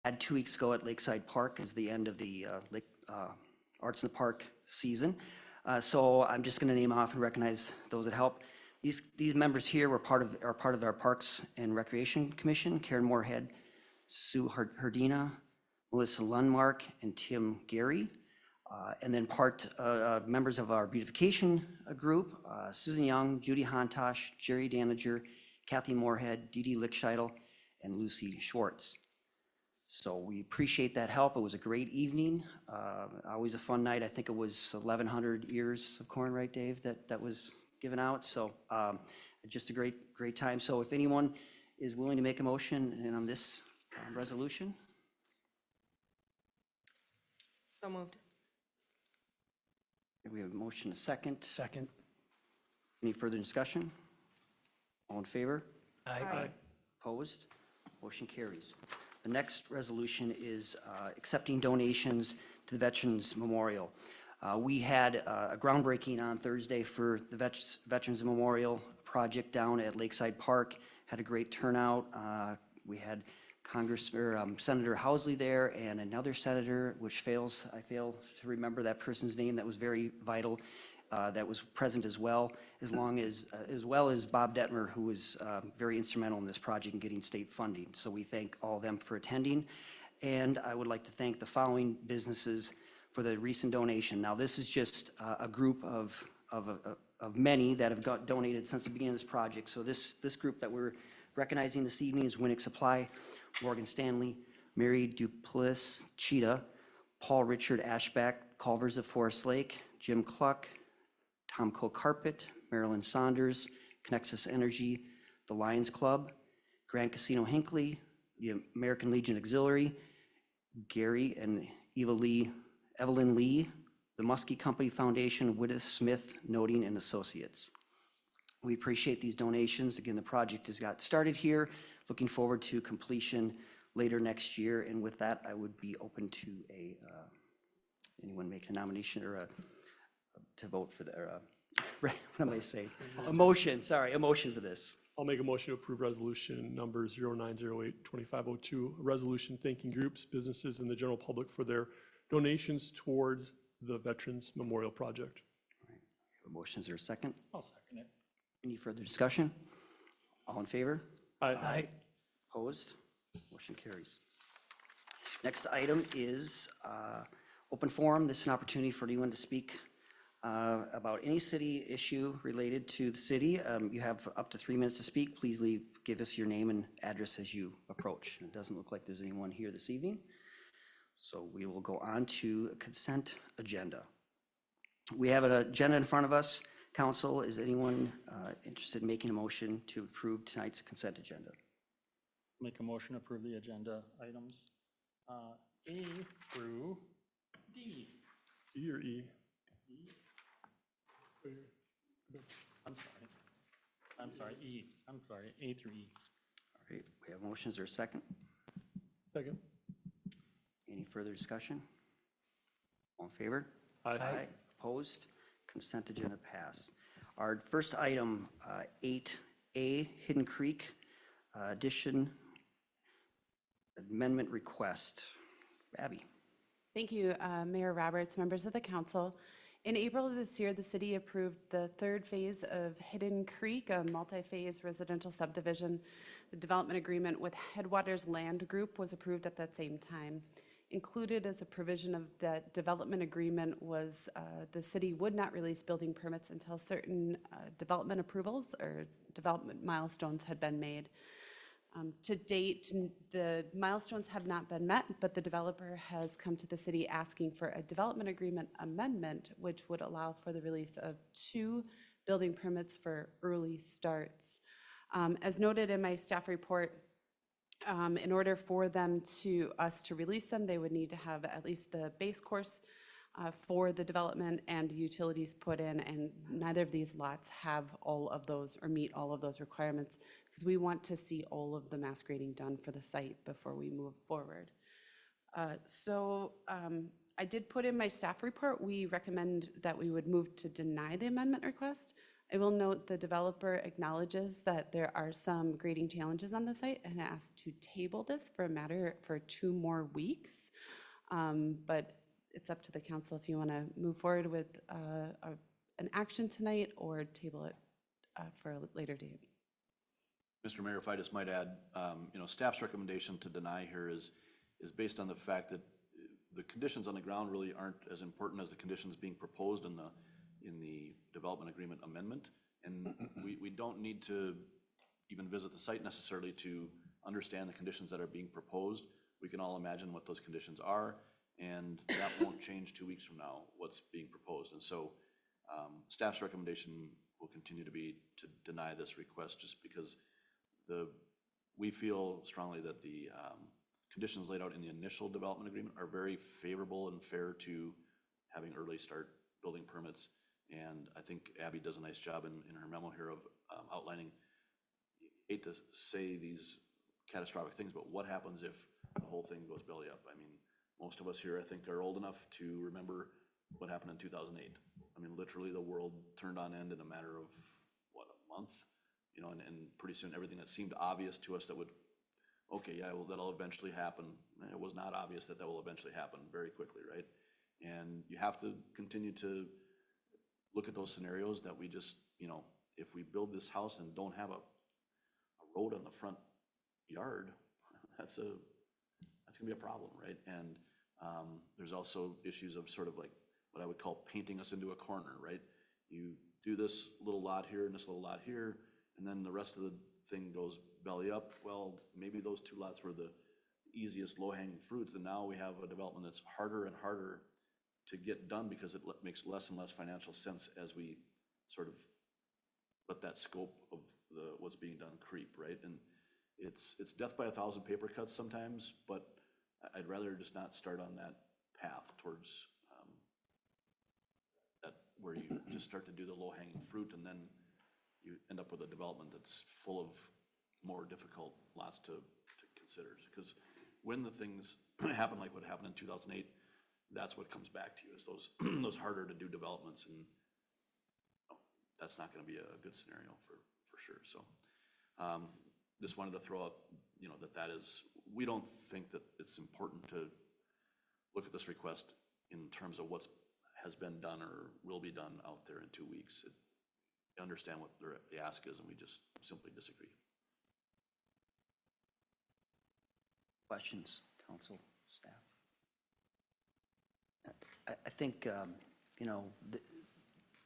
had 2 weeks ago at Lakeside Park is the end of the Arts in the Park season. So I'm just going to name off and recognize those that helped. These members here are part of our Parks and Recreation Commission: Karen Moorhead, Sue Herdina, Melissa Lundmark, and Tim Gary. And then members of our beautification group: Susan Young, Judy Hontosh, Jerry Danager, Kathy Moorhead, Dee Dee Lickscheidel, and Lucy Schwartz. So we appreciate that help. It was a great evening, always a fun night. I think it was 1,100 ears of corn, right, Dave, that was given out. So just a great time. So if anyone is willing to make a motion on this resolution. So moved. We have a motion, a second. Second. Any further discussion? All in favor? Aye. Opposed? Motion carries. The next resolution is accepting donations to the Veterans Memorial. We had a groundbreaking on Thursday for the Veterans Memorial project down at Lakeside Park. Had a great turnout. We had Senator Housley there and another senator, which I fail to remember that person's name, that was very vital, that was present as well as Bob Detmer, who was very instrumental in this project and getting state funding. So we thank all of them for attending. And I would like to thank the following businesses for the recent donation. Now, this is just a group of many that have donated since the beginning of this project. So this group that we're recognizing this evening is Winnick Supply, Morgan Stanley, Mary Duplessis Cheetah, Paul Richard Ashback, Culvers of Forest Lake, Jim Cluck, Tomco Carpet, Marilyn Saunders, Connexus Energy, the Lions Club, Grand Casino Hinckley, the American Legion Auxiliary, Gary and Evelyn Lee, the Muskie Company Foundation, Whittis Smith Noting and Associates. We appreciate these donations. Again, the project has got started here. Looking forward to completion later next year. And with that, I would be open to anyone make a nomination or to vote for what am I saying? A motion for this. I'll make a motion to approve resolution number 0908-2502, a resolution thanking groups, businesses, and the general public for their donations towards the Veterans Memorial Project. All right. Motions are second. I'll second it. Any further discussion? All in favor? Aye. Opposed? Motion carries. Next item is open forum. This is an opportunity for anyone to speak about any city issue related to the city. You have up to 3 minutes to speak. Please give us your name and address as you approach. It doesn't look like there's anyone here this evening. So we will go on to a consent agenda. We have an agenda in front of us. Council, is anyone interested in making a motion to approve tonight's consent agenda? Make a motion to approve the agenda items A through D. E or E? I'm sorry, E. I'm sorry, A through E. All right, we have motions. Or a second? Second. Any further discussion? All in favor? Aye. Opposed? Consent agenda passed. Our first item, 8A, Hidden Creek addition amendment request. Abby. Thank you, Mayor Roberts, members of the council. In April of this year, the city approved the third phase of Hidden Creek, a multi-phase residential subdivision. The development agreement with Headwaters Land Group was approved at that same time. Included as a provision of that development agreement was the city would not release building permits until certain development approvals or development milestones had been made. To date, the milestones have not been met, but the developer has come to the city asking for a development agreement amendment, which would allow for the release of 2 building permits for early starts. As noted in my staff report, in order for us to release them, they would need to have at least the base course for the development and utilities put in, and neither of these lots have all of those or meet all of those requirements, because we want to see all of the mass grading done for the site before we move forward. I did put in my staff report, we recommend that we would move to deny the amendment request. I will note the developer acknowledges that there are some grading challenges on the site and asked to table this for a matter for 2 more weeks. But it's up to the council if you want to move forward with an action tonight or table it for a later date. Mr. Mayor, if I just might add, staff's recommendation to deny here is based on the fact that the conditions on the ground really aren't as important as the conditions being proposed in the development agreement amendment. And we don't need to even visit the site necessarily to understand the conditions that are being proposed. We can all imagine what those conditions are, and that won't change 2 weeks from now, what's being proposed. And so staff's recommendation will continue to be to deny this request just because we feel strongly that the conditions laid out in the initial development agreement are very favorable and fair to having early start building permits. And I think Abby does a nice job in her memo here of outlining, I hate to say these catastrophic things, but what happens if the whole thing goes belly up? I mean, most of us here, I think, are old enough to remember what happened in 2008. I mean, literally the world turned on end in a matter of, what, a month? And pretty soon everything that seemed obvious to us that would, okay, yeah, well, that'll eventually happen. It was not obvious that will eventually happen very quickly, right? And you have to continue to look at those scenarios that we just, if we build this house and don't have a road on the front yard, that's gonna be a problem, right? And there's also issues of sort of like what I would call painting us into a corner, right? You do this little lot here and this little lot here, and then the rest of the thing goes belly up. Well, maybe those 2 lots were the easiest low-hanging fruits, and now we have a development that's harder and harder to get done because it makes less and less financial sense as we sort of let that scope of what's being done creep, right? And it's death by 1,000 paper cuts sometimes, but I'd rather just not start on that path towards that where you just start to do the low-hanging fruit and then you end up with a development that's full of more difficult lots to consider. Because when the things happen like what happened in 2008, that's what comes back to you is those harder to do developments, and that's not going to be a good scenario for sure. So just wanted to throw out, that is, we don't think that it's important to look at this request in terms of what has been done or will be done out there in 2 weeks. I understand what the ask is, and we just simply disagree. Questions, council, staff? I think,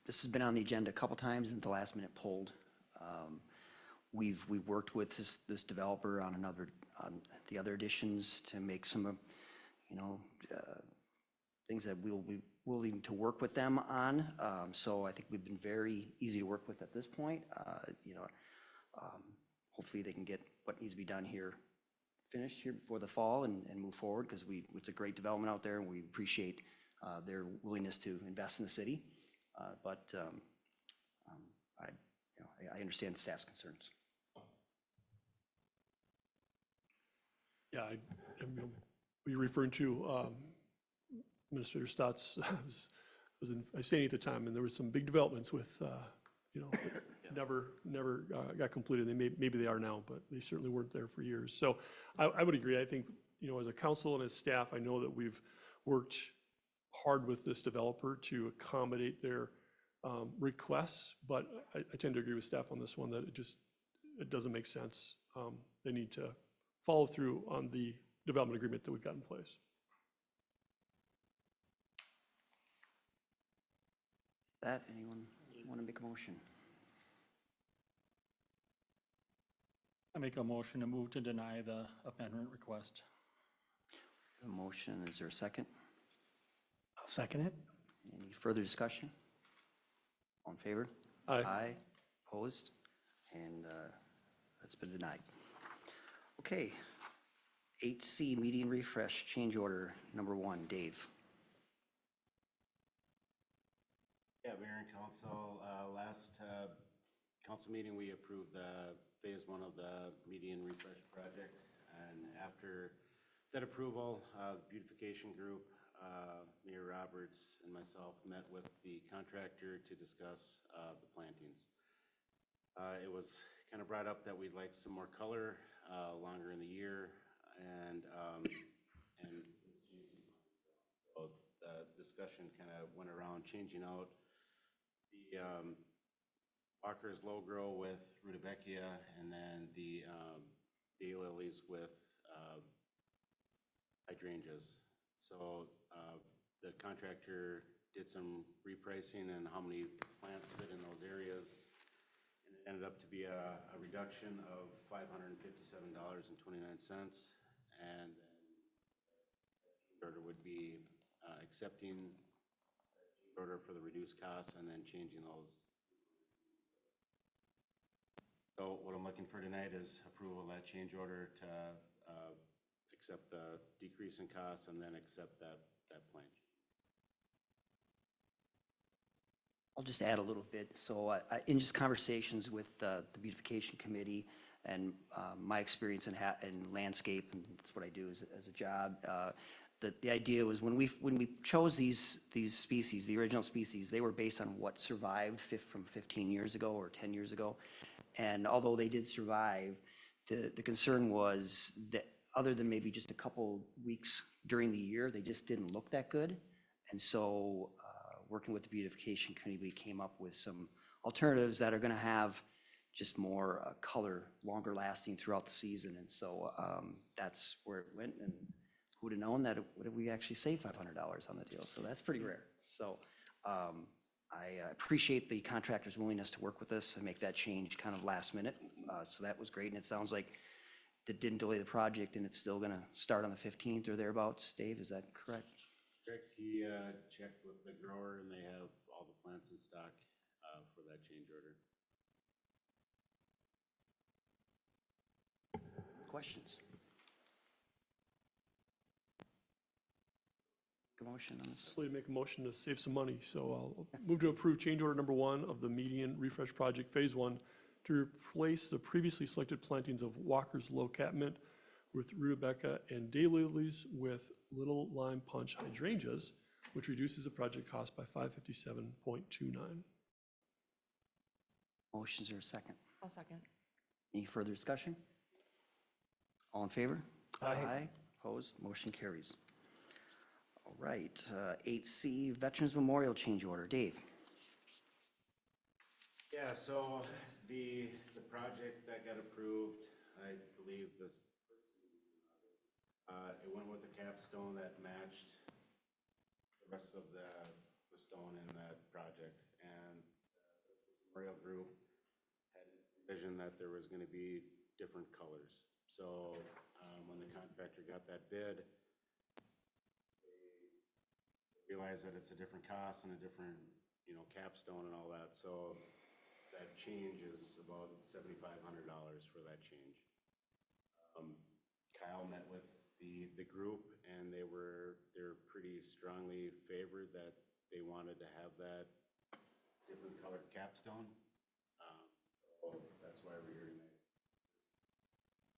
this has been on the agenda a couple times and at the last minute pulled. We've worked with this developer on the other additions to make some, things that we'll be willing to work with them on. So I think we've been very easy to work with at this point. Hopefully they can get what needs to be done here finished here before the fall and move forward, because it's a great development out there and we appreciate their willingness to invest in the city. But I understand staff's concerns. Yeah, what you're referring to, Minister Stotts was in Isanti at the time, and there was some big developments with, never got completed. Maybe they are now, but they certainly weren't there for years. So I would agree. I think, as a council and as staff, I know that we've worked hard with this developer to accommodate their requests, but I tend to agree with staff on this one that it doesn't make sense. They need to follow through on the development agreement that we've got in place. Anyone want to make a motion? I make a motion to move to deny the amendment request. A motion, is there a second? I'll second it. Any further discussion? All in favor? Aye. Aye, opposed, and that's been denied. Okay, 8C, median refresh, change order number 1, Dave. Yeah, Mayor and Council, last council meeting, we approved the phase 1 of the median refresh project. And after that approval, the beautification group, Mayor Roberts and myself met with the contractor to discuss the plantings. It was kind of brought up that we'd like some more color, longer in the year, and so the discussion kind of went around changing out the Walker's low grow with rudbeckia, and then the daylilies with hydrangeas. So the contractor did some repricing and how many plants fit in those areas. And it ended up to be a reduction of $557.29. And the order would be accepting the order for the reduced costs and then changing those. So what I'm looking for tonight is approval of that change order to accept the decrease in costs and then accept that plan. I'll just add a little bit. So in just conversations with the beautification committee and my experience in landscape, and that's what I do as a job, the idea was when we chose these species, the original species, they were based on what survived from 15 years ago or 10 years ago. And although they did survive, the concern was that other than maybe just a couple weeks during the year, they just didn't look that good. And so working with the beautification committee, we came up with some alternatives that are going to have just more color, longer lasting throughout the season. And so that's where it went. And who'd have known that we actually saved $500 on the deal? So that's pretty rare. So I appreciate the contractor's willingness to work with us and make that change kind of last minute. So that was great. And it sounds like that didn't delay the project, and it's still going to start on the 15th or thereabouts. Dave, is that correct? Correct. He checked with the grower, and they have all the plants in stock for that change order. Questions? Motion on this? I'd make a motion to save some money, so I'll move to approve change order number 1 of the median refresh project phase 1 to replace the previously selected plantings of Walker's low cap mint with rudbeckia and daylilies with little lime punch hydrangeas, which reduces the project cost by $557.29. Motions are a second. I'll second. Any further discussion? All in favor? Aye. Opposed? Motion carries. All right, 8C, Veterans Memorial Change Order. Dave? Yeah, so the project that got approved, I believe this, it went with the capstone that matched the rest of the stone in that project. And the Memorial Group had envisioned that there was gonna be different colors. So when the contractor got that bid, realize that it's a different cost and a different, capstone and all that. So that change is about $7,500 for that change. Kyle met with the group, and they're pretty strongly favored that they wanted to have that different colored capstone. So that's why we're here tonight.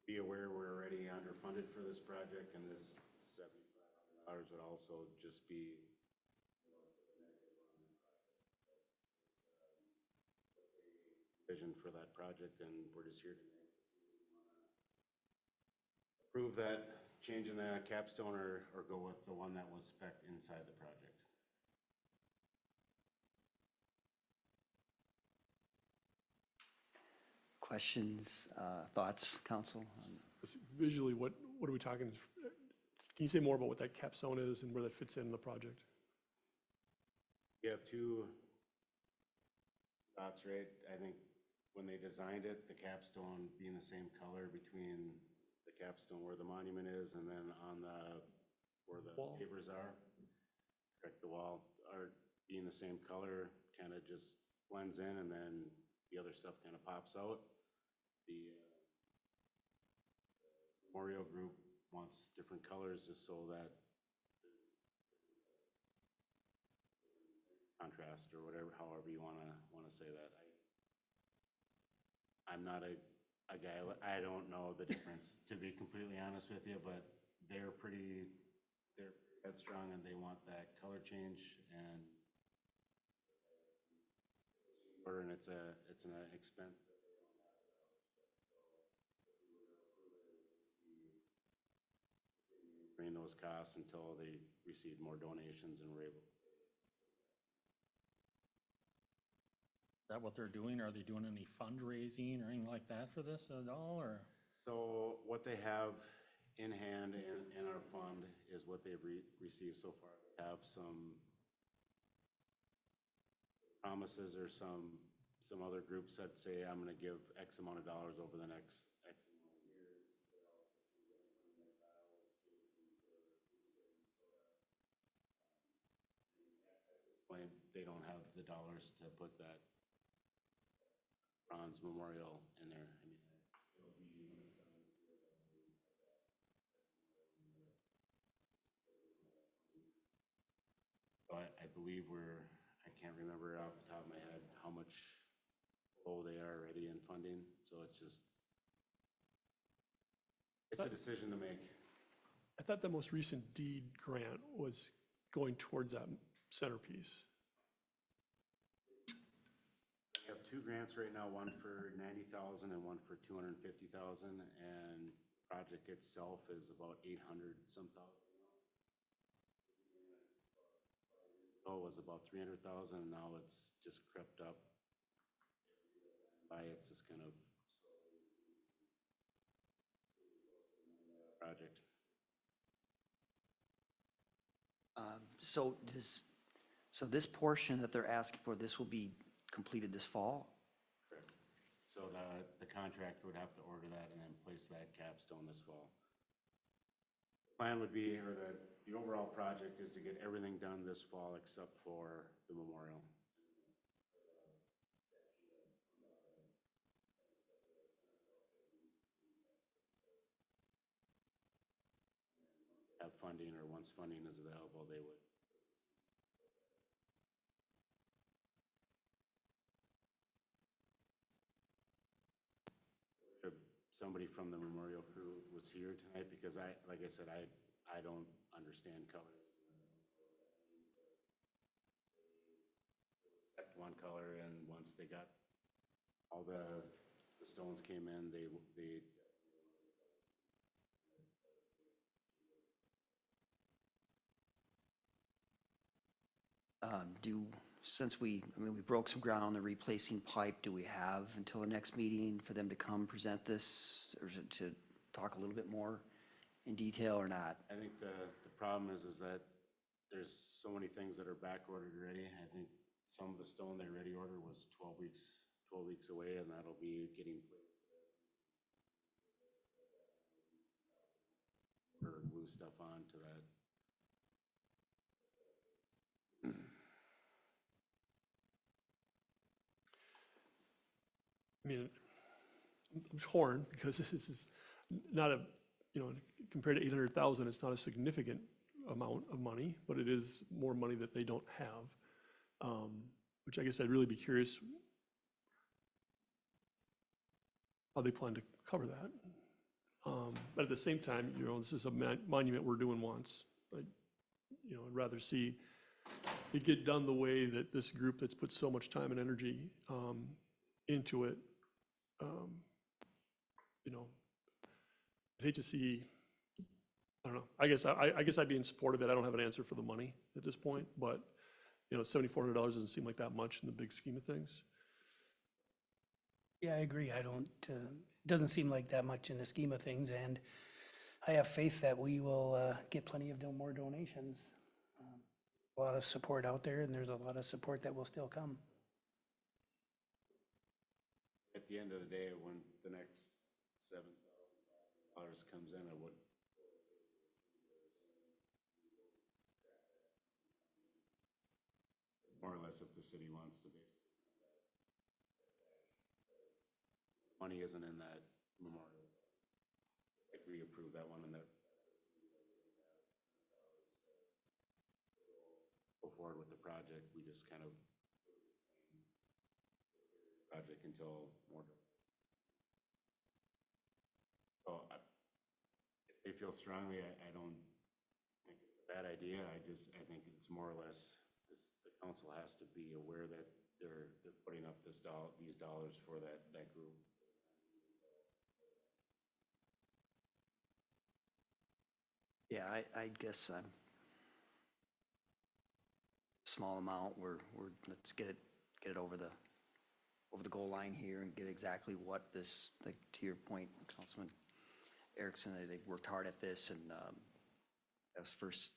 Be aware we're already underfunded for this project, and this $7,500 would also just be vision for that project, and we're just here to approve that change in the capstone or go with the one that was spec'd inside the project. Questions, thoughts, council? Visually, what are we talking? Can you say more about what that capstone is and where that fits in the project? You have two thoughts, right? I think when they designed it, the capstone being the same color between the capstone where the monument is and then on where the Wall. pavers are, correct, the wall are being the same color, kind of just blends in, and then the other stuff kind of pops out. The Memorial Group wants different colors just so that contrast or whatever, however you want to say that. I'm not a guy, I don't know the difference, to be completely honest with you, but they're headstrong and they want that color change, and it's an expense that they bring those costs until they received more donations and were able. Is that what they're doing? Are they doing any fundraising or anything like that for this at all, or? So what they have in hand in our fund is what they've received so far. They have some promises or some other groups that say, I'm gonna give X amount of dollars over the next X amount of years. Point, they don't have the dollars to put that bronze memorial in there. I mean, it'll be. So I believe I can't remember off the top of my head how much low they are already in funding, so it's a decision to make. I thought the most recent deed grant was going towards that centerpiece. We have two grants right now, one for 90,000 and one for 250,000, and the project itself is about 800 some thousand. Oh, it was about 300,000, and now it's just crept up. It's just kind of project. So this portion that they're asking for, this will be completed this fall? Correct. So the contractor would have to order that and then place that capstone this fall. Plan would be, or the overall project is to get everything done this fall except for the memorial. Have funding, or once funding is available, they would. Somebody from the memorial crew was here tonight because like I said, I don't understand colors. One color, and once they got all the stones came in, they Since we broke some ground on the replacing pipe, do we have until the next meeting for them to come present this, or to talk a little bit more in detail or not? I think the problem is that there's so many things that are back ordered already. I think some of the stone they already ordered was 12 weeks away, and that'll be getting or glue stuff on to that. I mean, I'm torn because this is not a, compared to 800,000, it's not a significant amount of money, but it is more money that they don't have, which I guess I'd really be curious how they plan to cover that. But at the same time, this is a monument we're doing once. I'd rather see it get done the way that this group that's put so much time and energy into it. I'd hate to see, I don't know, I guess I'd be in support of it. I don't have an answer for the money at this point, but, $7,400 doesn't seem like that much in the big scheme of things. Yeah, I agree. I don't, it doesn't seem like that much in the scheme of things, and I have faith that we will get plenty of more donations. A lot of support out there, and there's a lot of support that will still come. At the end of the day, when the next $7,000 comes in, I would. More or less, if the city wants to basically. Money isn't in that memorial. Like we approved that one, and that. Go forward with the project, we just kind of. Project until more. So if they feel strongly, I don't think it's a bad idea. I think it's more or less, the council has to be aware that they're putting up these dollars for that group. Yeah, I guess I'm, small amount, let's get it over the goal line here and get exactly what this, like, to your point, Councilman Erickson, they've worked hard at this, and as first,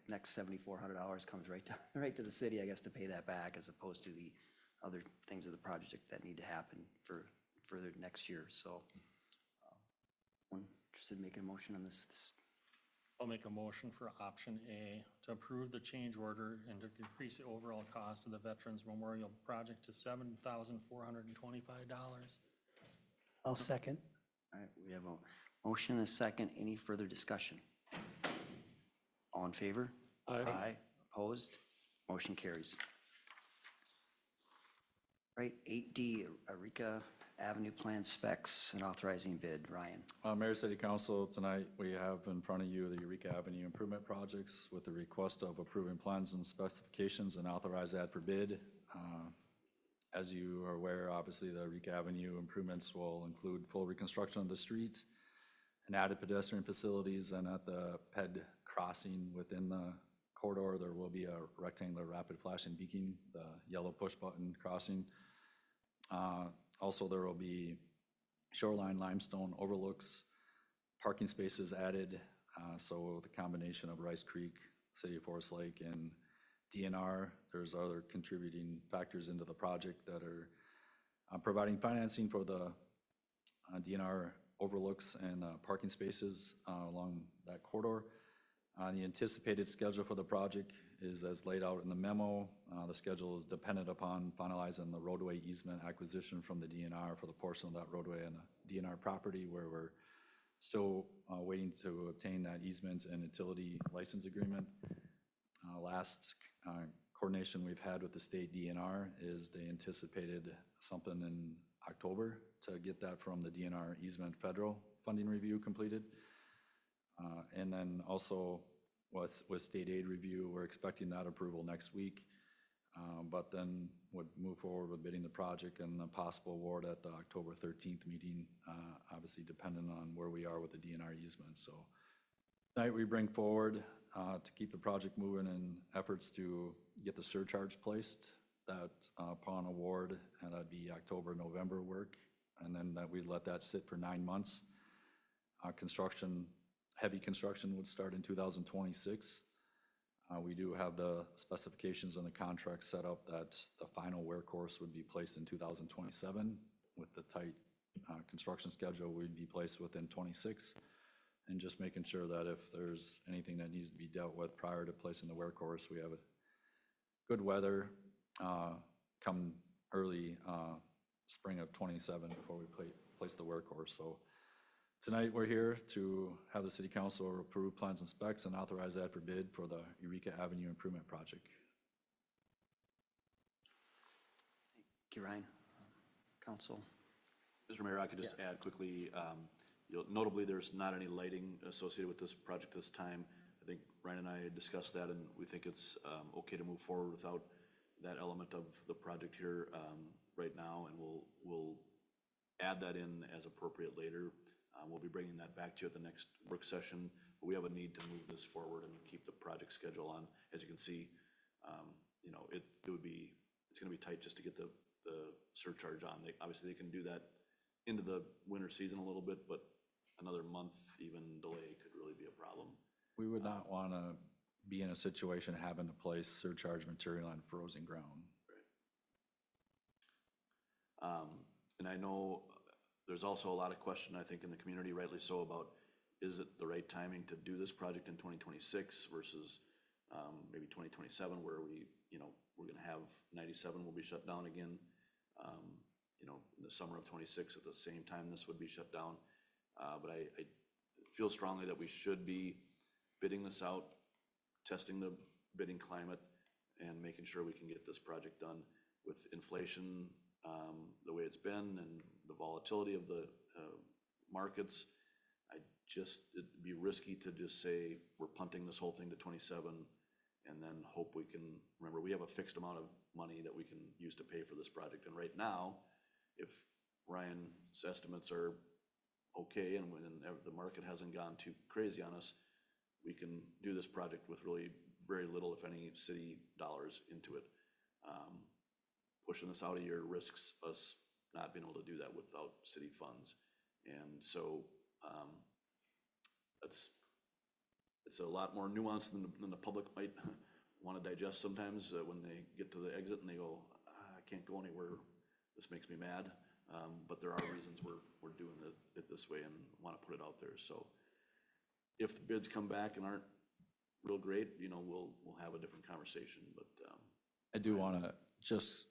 next $7,400 comes right to the city, I guess, to pay that back, as opposed to the other things of the project that need to happen for further next year, so. One interested in making a motion on this? I'll make a motion for option A to approve the change order and to increase the overall cost of the Veterans Memorial Project to $7,425. I'll second. All right, we have a motion and a second. Any further discussion? All in favor? Aye. Opposed? Motion carries. Right, 8D, Eureka Avenue Plan Specs and authorizing bid. Ryan. Mayor, City Council, tonight we have in front of you the Eureka Avenue improvement projects with the request of approving plans and specifications and authorize that for bid. As you are aware, obviously, the Eureka Avenue improvements will include full reconstruction of the street and added pedestrian facilities, and at the PED crossing within the corridor, there will be a rectangular rapid flashing beacon, the yellow push button crossing. Also, there will be shoreline limestone overlooks, parking spaces added. So with a combination of Rice Creek, City of Forest Lake, and DNR, there's other contributing factors into the project that are providing financing for the DNR overlooks and parking spaces along that corridor. The anticipated schedule for the project is as laid out in the memo. The schedule is dependent upon finalizing the roadway easement acquisition from the DNR for the portion of that roadway and the DNR property, where we're still waiting to obtain that easement and utility license agreement. Last coordination we've had with the state DNR is they anticipated something in October to get that from the DNR easement federal funding review completed. And then also with state aid review, we're expecting that approval next week, but then would move forward with bidding the project and the possible award at the October 13th meeting, obviously dependent on where we are with the DNR easement. So tonight we bring forward to keep the project moving in efforts to get the surcharge placed that upon award, and that'd be October, November work, and then we'd let that sit for 9 months. Heavy construction would start in 2026. We do have the specifications on the contract set up that the final wear course would be placed in 2027. With the tight construction schedule, we'd be placed within 26. And just making sure that if there's anything that needs to be dealt with prior to placing the wear course, we have good weather come early spring of 27 before we place the wear course. So tonight, we're here to have the City Council approve plans and specs and authorize that for bid for the Eureka Avenue Improvement Project. Thank you, Ryan. Council. Mr. Mayor, I could just add quickly, notably, there's not any lighting associated with this project this time. I think Ryan and I discussed that, and we think it's okay to move forward without that element of the project here right now, and we'll add that in as appropriate later. We'll be bringing that back to you at the next work session, but we have a need to move this forward and keep the project schedule on. As you can see, it's gonna be tight just to get the surcharge on. Obviously, they can do that into the winter season a little bit, but another month even delay could really be a problem. We would not want to be in a situation having to place surcharge material on frozen ground. And I know there's also a lot of question, I think, in the community, rightly so, about is it the right timing to do this project in 2026 versus maybe 2027, where we're gonna have 97 will be shut down again, in the summer of 26 at the same time this would be shut down. But I feel strongly that we should be bidding this out, testing the bidding climate, and making sure we can get this project done. With inflation the way it's been and the volatility of the markets, it'd be risky to just say we're punting this whole thing to 27 and then hope we can, remember, we have a fixed amount of money that we can use to pay for this project. And right now, if Ryan's estimates are okay and when the market hasn't gone too crazy on us, we can do this project with really very little, if any, city dollars into it. Pushing this out a year risks us not being able to do that without city funds. And so it's a lot more nuanced than the public might want to digest sometimes when they get to the exit and they go, I can't go anywhere, this makes me mad. But there are reasons we're doing it this way and want to put it out there. So if the bids come back and aren't real great, you know, we'll have a different conversation, but I do want to just,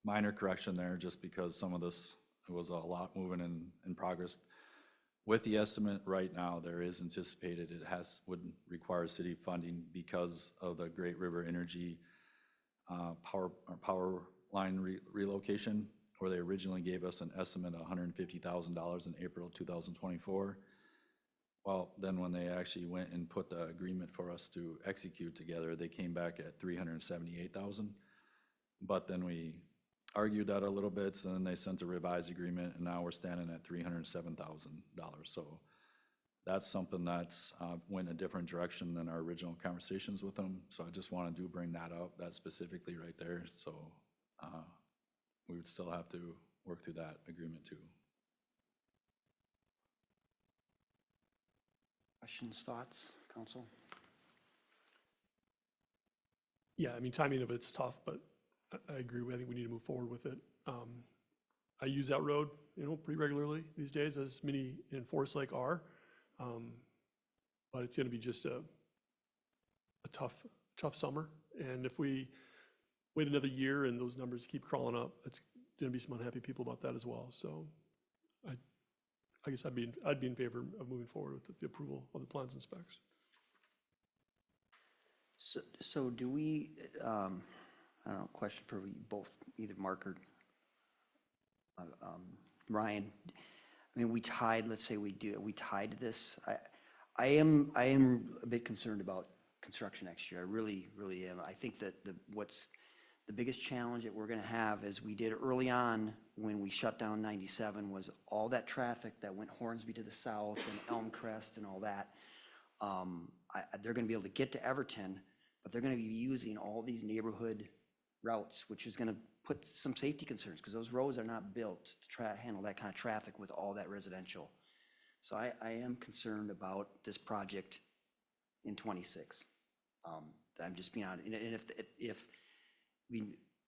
minor correction there, just because some of this was a lot moving in progress. With the estimate right now, there is anticipated it would require city funding because of the Great River Energy power line relocation, where they originally gave us an estimate of $150,000 in April 2024. Well, then when they actually went and put the agreement for us to execute together, they came back at $378,000. But then we argued that a little bit, and then they sent a revised agreement, and now we're standing at $307,000. So that's something that's went a different direction than our original conversations with them. So I just want to bring that up, that specifically right there. So we would still have to work through that agreement too. Questions, thoughts, council? Yeah, I mean, timing of it's tough, but I agree. I think we need to move forward with it. I use that road, you know, pretty regularly these days, as many in Forest Lake are. But it's going to be just a tough summer. And if we wait another year and those numbers keep crawling up, it's going to be some unhappy people about that as well. So I guess I'd be in favor of moving forward with the approval of the plans and specs. So do we, I don't know, question for you both, either Mark or Ryan. I mean, we tied, let's say we tied this. I am a bit concerned about construction next year. I really, really am. I think that what's the biggest challenge that we're going to have, as we did early on when we shut down 97, was all that traffic that went Hornsby to the south and Elmcrest and all that. They're going to be able to get to Everton, but they're going to be using all these neighborhood routes, which is going to put some safety concerns, because those roads are not built to handle that kind of traffic with all that residential. So I am concerned about this project in 26. I'm just being honest. And if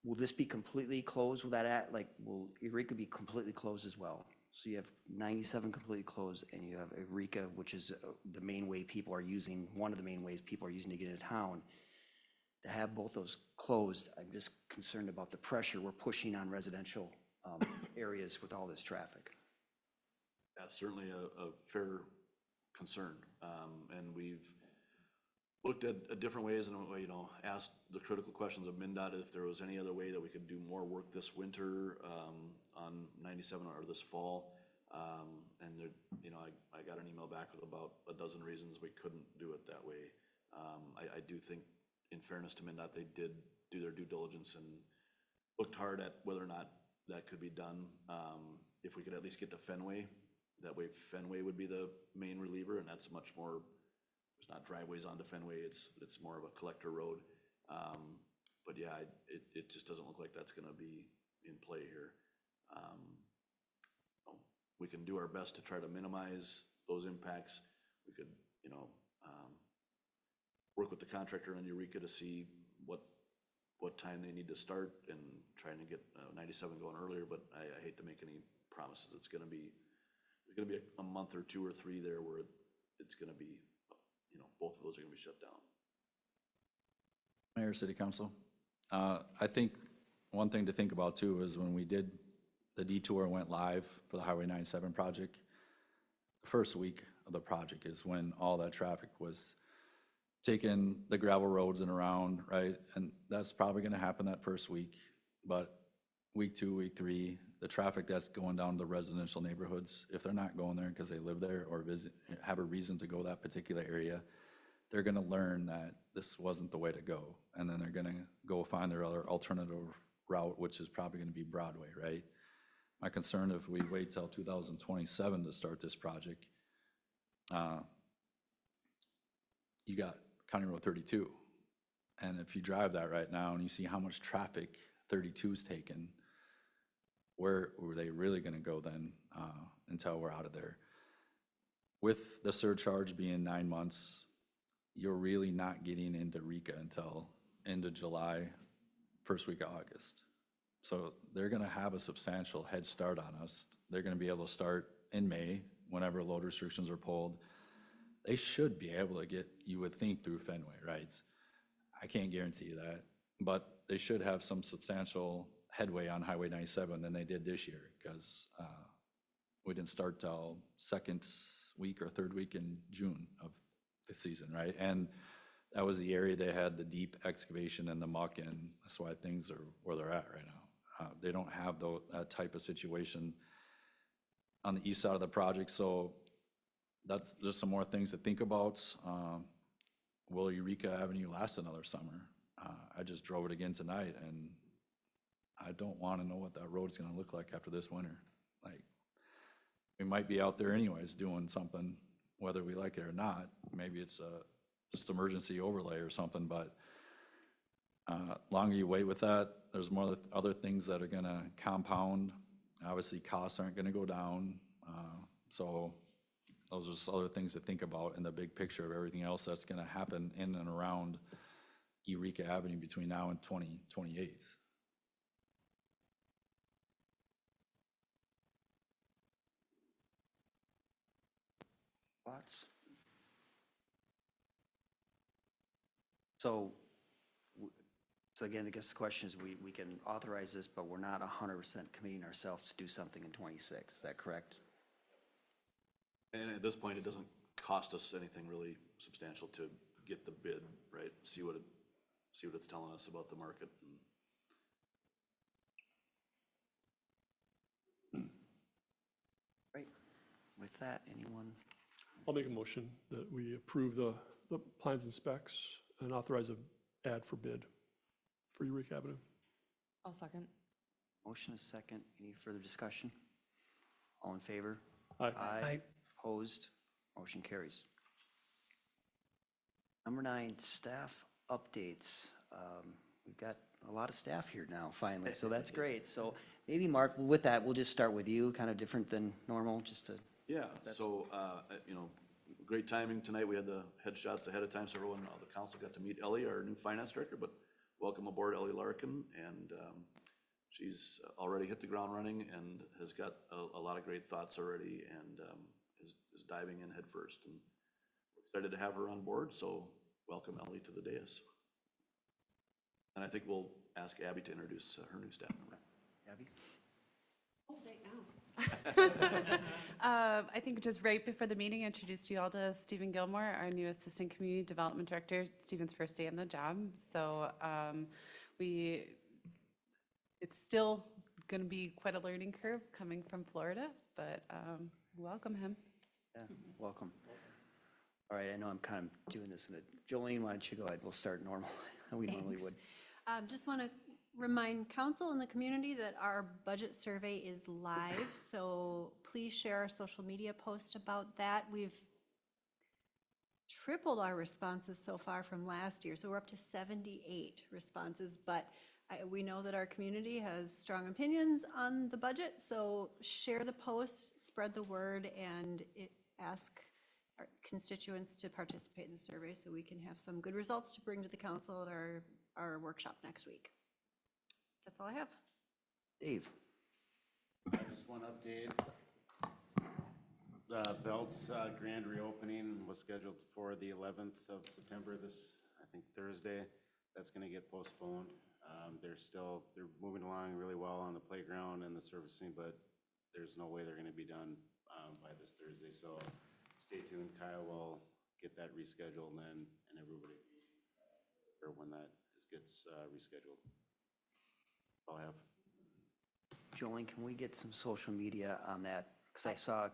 will this be completely closed? Will that will Eureka be completely closed as well? So you have 97 completely closed, and you have Eureka, which is the main way people are using, one of the main ways people are using to get into town. To have both those closed, I'm just concerned about the pressure we're pushing on residential areas with all this traffic. Yeah, certainly a fair concern. And we've looked at different ways and, you know, asked the critical questions of MnDOT if there was any other way that we could do more work this winter on 97 or this fall. And there, you know, I got an email back with about a dozen reasons we couldn't do it that way. I do think, in fairness to MnDOT, they did do their due diligence and looked hard at whether or not that could be done. If we could at least get to Fenway, that way Fenway would be the main reliever, and that's much more, there's not driveways onto Fenway, it's more of a collector road. But yeah, it just doesn't look like that's gonna be in play here. We can do our best to try to minimize those impacts. We could, you know, work with the contractor on Eureka to see what time they need to start and trying to get 97 going earlier, but I hate to make any promises. There's gonna be a month or 2 or 3 there where it's gonna be, you know, both of those are gonna be shut down. Mayor, City Council, I think one thing to think about too is when we did, the detour went live for the Highway 97 project, the first week of the project is when all that traffic was taking the gravel roads and around, right? And that's probably gonna happen that first week, but week 2, week 3, the traffic that's going down the residential neighborhoods, if they're not going there because they live there or have a reason to go that particular area, they're gonna learn that this wasn't the way to go. And then they're gonna go find their other alternative route, which is probably gonna be Broadway, right? My concern, if we wait till 2027 to start this project, you got County Road 32. And if you drive that right now and you see how much traffic 32's taken, where were they really gonna go then, until we're out of there? With the surcharge being 9 months, you're really not getting into RECA until end of July, first week of August. So they're gonna have a substantial head start on us. They're gonna be able to start in May, whenever load restrictions are pulled. They should be able to get, you would think, through Fenway, right? I can't guarantee you that, but they should have some substantial headway on Highway 97 than they did this year, because we didn't start till second week or third week in June of the season, right? And that was the area they had the deep excavation and the muck, and that's why things are where they're at right now. They don't have that type of situation on the east side of the project, so that's just some more things to think about. Will Eureka Avenue last another summer? I just drove it again tonight, and I don't want to know what that road's gonna look like after this winter. Like, we might be out there anyways doing something, whether we like it or not. Maybe it's just emergency overlay or something, but longer you wait with that, there's more other things that are gonna compound. Obviously, costs aren't gonna go down, so those are just other things to think about in the big picture of everything else that's gonna happen in and around Eureka Avenue between now and 2028. Thoughts? So, so again, I guess the question is, we can authorize this, but we're not 100% committing ourselves to do something in '26, is that correct? And at this point, it doesn't cost us anything really substantial to get the bid, right? See what it's telling us about the market. Right. With that, anyone? I'll make a motion that we approve the plans and specs and authorize an ad for bid for Eureka Avenue. I'll second. Motion is second. Any further discussion? All in favor? Aye. Aye. Opposed? Motion carries. Number 9, staff updates. We've got a lot of staff here now, finally, so that's great. So maybe, Mark, with that, we'll just start with you, kind of different than normal, just to, Yeah, so, you know, great timing tonight. We had the headshots ahead of time, so everyone, the council got to meet Ellie, our new finance director, but welcome aboard Ellie Larkin, and she's already hit the ground running and has got a lot of great thoughts already, and is diving in head first. And we're excited to have her on board, so welcome Ellie to the dais. And I think we'll ask Abby to introduce her new staff member. Abby? Oh, right now. I think just right before the meeting, I introduced you all to Stephen Gilmore, our new Assistant Community Development Director. Stephen's first day on the job, so it's still going to be quite a learning curve coming from Florida, but welcome him. Yeah, welcome. All right, I know I'm kind of doing this in a, Jolene, why don't you go ahead? We'll start normal, how we normally would. Just want to remind council and the community that our budget survey is live, so please share our social media post about that. We've tripled our responses so far from last year, so we're up to 78 responses, but we know that our community has strong opinions on the budget, so share the post, spread the word, and ask our constituents to participate in the survey so we can have some good results to bring to the council at our workshop next week. That's all I have. Dave? Just one update. The Belts grand reopening was scheduled for the 11th of September, I think Thursday. That's going to get postponed. They're moving along really well on the playground and the servicing, but there's no way they're going to be done by this Thursday. So stay tuned. Kyle will get that rescheduled and everybody, or when that gets rescheduled. That's all I have. Jolene, can we get some social media on that? Because I saw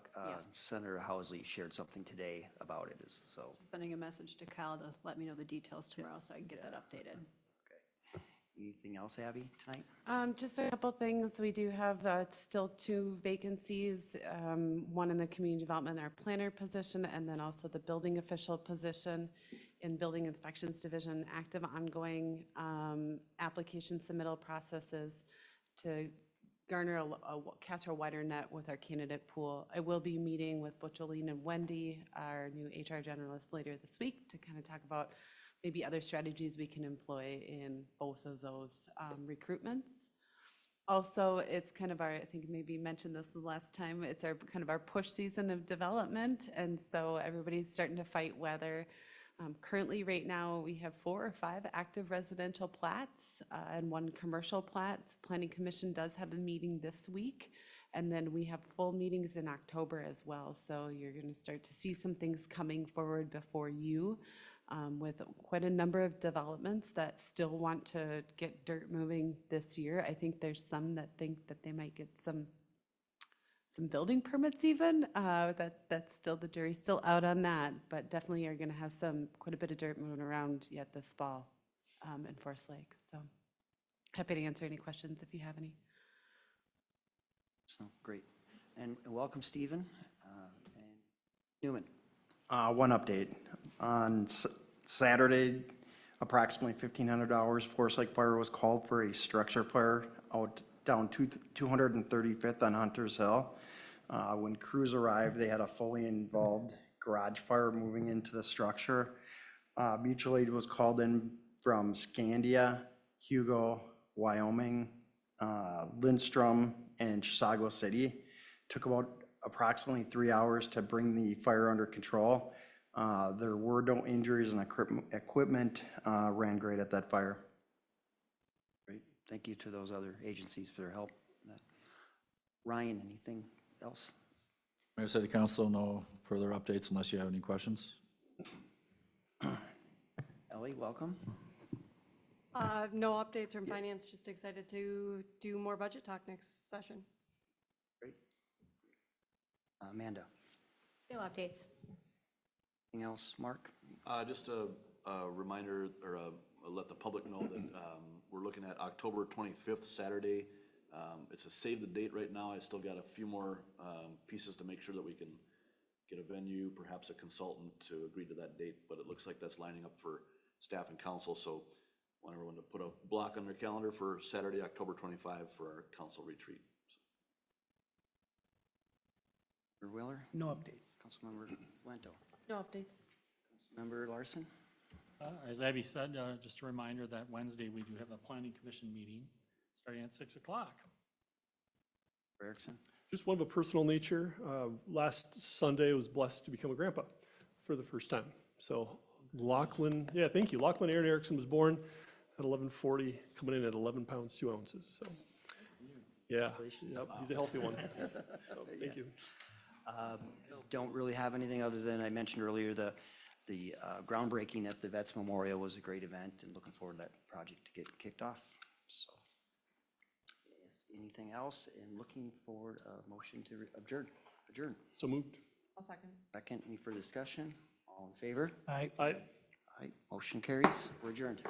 Senator Housley shared something today about it, so. Sending a message to Kyle to let me know the details tomorrow so I can get that updated. Anything else, Abby, tonight? Just a couple things. We do have still 2 vacancies, one in the community development, our planner position, and then also the building official position in Building Inspections Division, active ongoing application submittal processes to garner cast a wider net with our candidate pool. I will be meeting with Butcheline and Wendy, our new HR generalist, later this week to kind of talk about maybe other strategies we can employ in both of those recruitments. Also, it's kind of our, I think maybe you mentioned this the last time, it's our kind of our push season of development. And so everybody's starting to fight weather. Currently, right now, we have 4 or 5 active residential plats and 1 commercial plat. Planning Commission does have a meeting this week. And then we have full meetings in October as well. So you're going to start to see some things coming forward before you. With quite a number of developments that still want to get dirt moving this year. I think there's some that think that they might get some building permits even. That's still, the jury's still out on that, but definitely are going to have quite a bit of dirt moving around yet this fall in Forest Lake. So happy to answer any questions if you have any. So, great. And welcome, Stephen. And Newman. One update. On Saturday, approximately 1,500 hours, Forest Lake Fire was called for a structure fire out down 235th on Hunters Hill. When crews arrived, they had a fully involved garage fire moving into the structure. Mutual aid was called in from Scandia, Hugo, Wyoming, Lindstrom, and Chisago City. Took about approximately 3 hours to bring the fire under control. There were no injuries and equipment ran great at that fire. Great. Thank you to those other agencies for their help. Ryan, anything else? Mayor, City Council, no further updates unless you have any questions. Ellie, welcome. No updates from finance, just excited to do more budget talk next session. Great. Amanda, No updates. anything else? Mark? Just a reminder, or let the public know that we're looking at October 25th, Saturday. It's a save the date right now. I still got a few more pieces to make sure that we can get a venue, perhaps a consultant to agree to that date, but it looks like that's lining up for staff and council. So I want everyone to put a block on their calendar for Saturday, October 25 for our council retreat. Member Wheeler? No updates. Councilmember Lento? No updates. Member Larson? As Abby said, just a reminder that Wednesday, we do have a planning commission meeting starting at 6 o'clock. Member Erickson? Just one of a personal nature. Last Sunday, I was blessed to become a grandpa for the first time. So Lachlan, yeah, thank you. Lachlan Aaron Erickson was born at 11:40, coming in at 11 pounds, 2 ounces. So, yeah, yep, he's a healthy one. So, thank you. Don't really have anything other than I mentioned earlier, the groundbreaking at the Vets Memorial was a great event, and looking forward to that project to get kicked off. So, anything else? And looking for a motion to adjourn. So moved. I'll second. Second, any further discussion? All in favor? Aye. Aye. Aye, motion carries. We're adjourned.